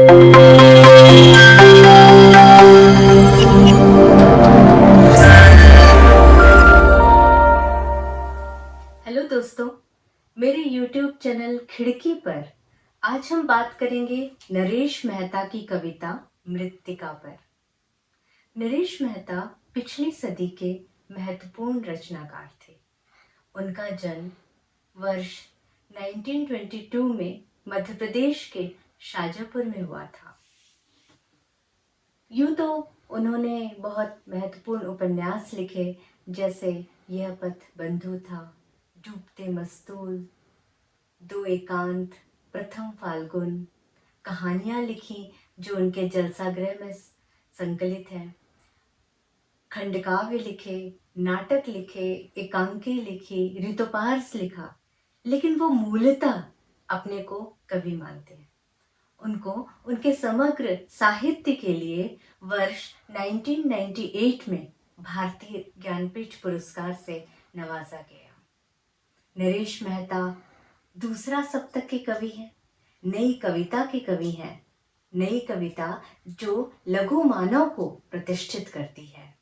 Hello दोस्तों, मेरे YouTube channel खिड़की पर आज हम बात करेंगे नरेश मेहता की कविता मृत्तिका पर। नरेश मेहता पिछली सदी के महत्वपूर्ण रचनाकार थे। उनका जन्म वर्ष 1922 में मध्य प्रदेश के शाजापुर में हुआ था। यूं तो उन्होंने बहुत महत्वपूर्ण उपन्यास लिखे, जैसे यह पथ बंधु था, डूबते मस्तूल, दो एकांत, प्रथम फाल्गुन, कहानियां लिखी जो उनके जलसाग्रह में संकलित हैं, खंडकाव्य लिखे, नाटक लिखे, एकांकी लिखी, ऋतुपार्स लिखा, लेकिन वो मूलतः अपने को कवि मानते हैं। उनको उनके समग्र साहित्य के लिए वर्ष 1998 में भारतीय ज्ञानपीठ पुरस्कार से नवाजा गया। नरेश मेहता दूसरा सप्तक के कवि हैं, नई कविता के कवि हैं, नई कविता जो लघु मानव को प्रतिष्ठित करती है।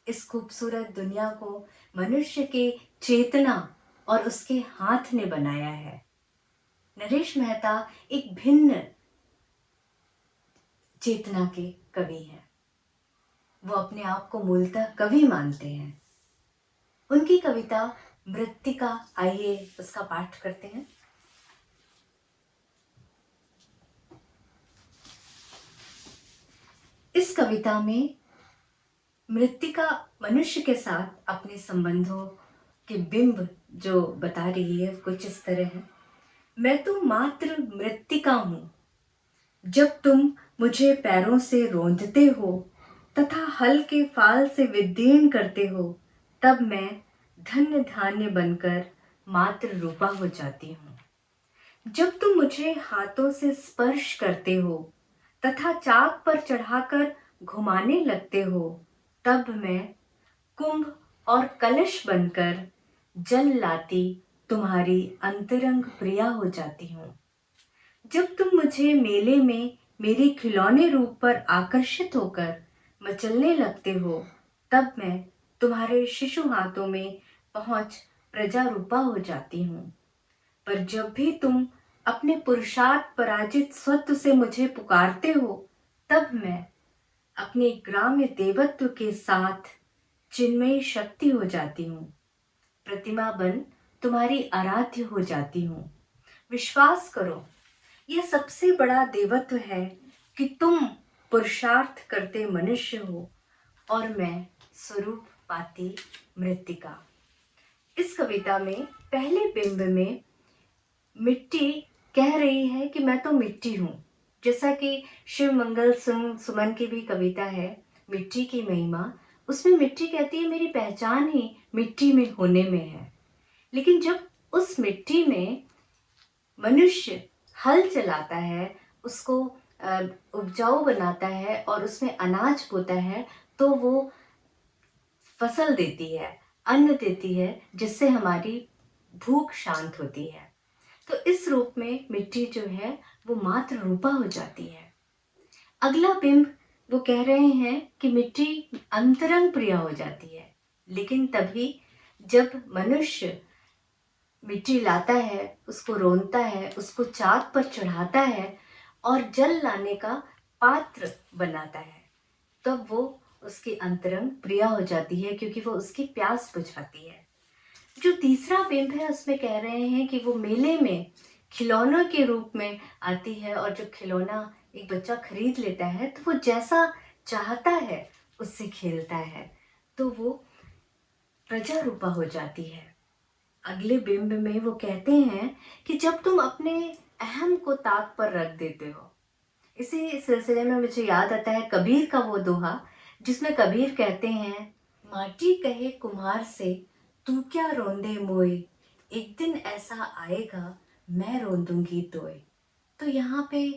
इस खूबसूरत दुनिया को मनुष्य के चेतना और उसके हाथ ने बनाया है। नरेश मेहता एक भिन्न चेतना के कवि हैं। वो अपने आप को मूलतः कवि मानते हैं। उनकी कविता मृत्तिका, आइए उसका पाठ करते हैं। इस कविता में मृत्तिका मनुष्य के साथ अपने संबंधों के बिंब जो बता रही है कुछ इस तरह है। मैं तो मात्र मृत्तिका हूँ, जब तुम मुझे पैरों से रौंदते हो तथा हल के फाल से विदीर्ण करते हो, तब मैं धन्य धान्य बनकर मात्र रूपा हो जाती हूँ। जब तुम मुझे हाथों से स्पर्श करते हो तथा चाक पर चढ़ाकर घुमाने लगते हो, तब मैं कुंभ और कलश बनकर जल लाती तुम्हारी अंतरंग प्रिया हो जाती हूँ। जब तुम मुझे मेले में मेरे खिलौने रूप पर आकर्षित होकर मचलने लगते हो, तब मैं तुम्हारे शिशु हाथों में पहुंच प्रजा रूपा हो जाती हूँ। पर जब भी तुम अपने पुरुषार्थ पराजित स्वत्व से मुझे पुकारते हो, तब मैं अपने ग्राम्य देवत्व के साथ चिन्मयी शक्ति हो जाती हूँ। प्रतिमा बन तुम्हारी आराध्य हो जाती हूँ। विश्वास करो, यह सबसे बड़ा देवत्व है कि तुम पुरुषार्थ करते मनुष्य हो और मैं स्वरूप पाती मृत्तिका। इस कविता में पहले बिंब में मिट्टी कह रही है कि मैं तो मिट्टी हूँ। जैसा कि शिव मंगल सुमन की भी कविता है मिट्टी की महिमा, उसमें मिट्टी कहती है मेरी पहचान ही मिट्टी में होने में है। लेकिन जब उस मिट्टी में मनुष्य हल चलाता है, उसको उपजाऊ बनाता है और उसमें अनाज बोता है, तो वो फसल देती है, अन्न देती है, जिससे हमारी भूख शांत होती है। तो इस रूप में मिट्टी जो है वो मात्र रूपा हो जाती है। अगला बिंब वो कह रहे हैं कि मिट्टी अंतरंग प्रिया हो जाती है, लेकिन तभी जब मनुष्य मिट्टी लाता है, उसको रोनता है, उसको चाक पर चढ़ाता है और जल लाने का पात्र बनाता है, तब वो उसकी अंतरंग प्रिया हो जाती है, क्योंकि वो उसकी प्यास बुझाती है। जो तीसरा बिंब है उसमें कह रहे हैं कि वो मेले में खिलौनों के रूप में आती है और जो खिलौना एक बच्चा खरीद लेता है तो वो जैसा चाहता है उससे खेलता है, तो वो प्रजा रूपा हो जाती है। अगले बिंब में वो कहते हैं कि जब तुम अपने अहम को ताक पर रख देते हो। इसी सिलसिले में मुझे याद आता है कबीर का वो दोहा, जिसमें कबीर कहते हैं, माटी कहे कुम्हार से तू क्या रोंदे मोए, एक दिन ऐसा आएगा मैं रोंदूंगी तोए। तो यहाँ पे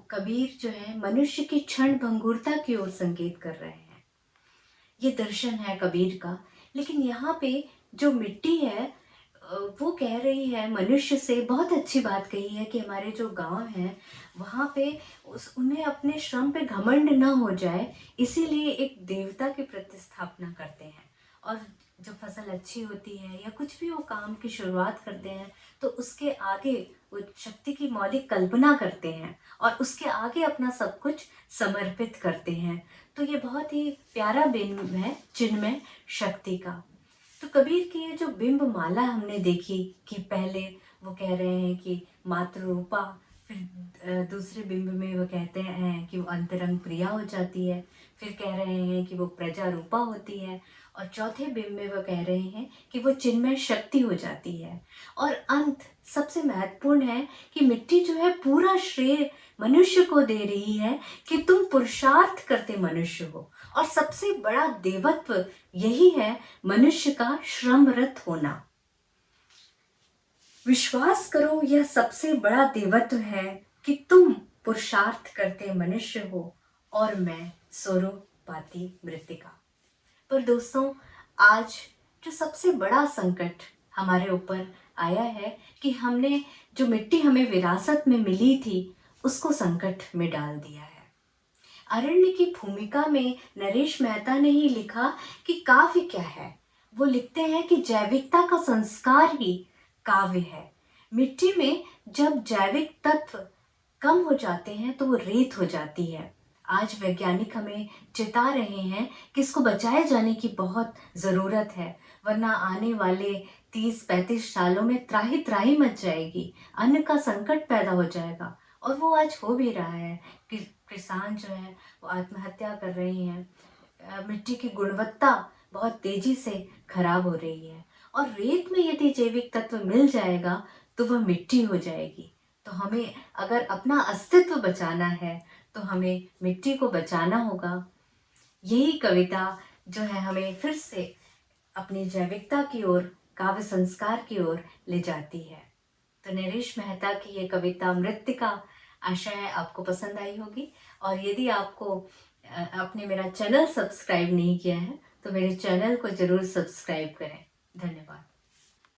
कबीर जो है मनुष्य की क्षण भंगुरता की ओर संकेत कर रहे हैं। ये दर्शन है कबीर का। लेकिन यहाँ पे जो मिट्टी है वो कह रही है मनुष्य से, बहुत अच्छी बात कही है कि हमारे जो गांव हैं वहाँ पे उस उन्हें अपने श्रम पे घमंड ना हो जाए, इसीलिए एक देवता की प्रतिस्थापना करते हैं। और जब फसल अच्छी होती है या कुछ भी वो काम की शुरुआत करते हैं तो उसके आगे वो शक्ति की मौलिक कल्पना करते हैं और उसके आगे अपना सब कुछ समर्पित करते हैं। तो ये बहुत ही प्यारा बिंब है चिन्मय शक्ति का। तो कबीर की ये जो बिंब माला हमने देखी कि पहले वो कह रहे हैं कि मातृ रूपा, फिर दूसरे बिंब में वो कहते हैं कि वो अंतरंग प्रिया हो जाती है, फिर कह रहे हैं कि वो प्रजा रूपा होती है, और चौथे बिंब में वो कह रहे हैं कि वो चिन्मय शक्ति हो जाती है। और अंत सबसे महत्वपूर्ण है कि मिट्टी जो है पूरा श्रेय मनुष्य को दे रही है कि तुम पुरुषार्थ करते मनुष्य हो, और सबसे बड़ा देवत्व यही है मनुष्य का श्रमरत होना। विश्वास करो यह सबसे बड़ा देवत्व है कि तुम पुरुषार्थ करते मनुष्य हो और मैं स्वरूप पाती मृतिका। पर दोस्तों, आज जो सबसे बड़ा संकट हमारे ऊपर आया है कि हमने जो मिट्टी हमें विरासत में मिली थी उसको संकट में डाल दिया है। अरण्य की भूमिका में नरेश मेहता ने ही लिखा कि काव्य क्या है। वो लिखते हैं कि जैविकता का संस्कार ही काव्य है। मिट्टी में जब जैविक तत्व कम हो जाते हैं तो वो रेत हो जाती है। आज वैज्ञानिक हमें चेता रहे हैं कि इसको बचाए जाने की बहुत ज़रूरत है, वरना आने वाले 30-35 सालों में त्राही त्राही मच जाएगी, अन्न का संकट पैदा हो जाएगा। और वो आज हो भी रहा है कि किसान जो है वो आत्महत्या कर रहे हैं। मिट्टी की गुणवत्ता बहुत तेजी से खराब हो रही है, और रेत में यदि जैविक तत्व मिल जाएगा तो वह मिट्टी हो जाएगी। तो हमें अगर अपना अस्तित्व बचाना है तो हमें मिट्टी को बचाना होगा। यही कविता जो है हमें फिर से अपनी जैविकता की ओर, काव्य संस्कार की ओर ले जाती है। तो नरेश मेहता की ये कविता मृत्तिका, आशा है आपको पसंद आई होगी। और यदि आपको आपने मेरा चैनल सब्सक्राइब नहीं किया है तो मेरे चैनल को ज़रूर सब्सक्राइब करें। धन्यवाद।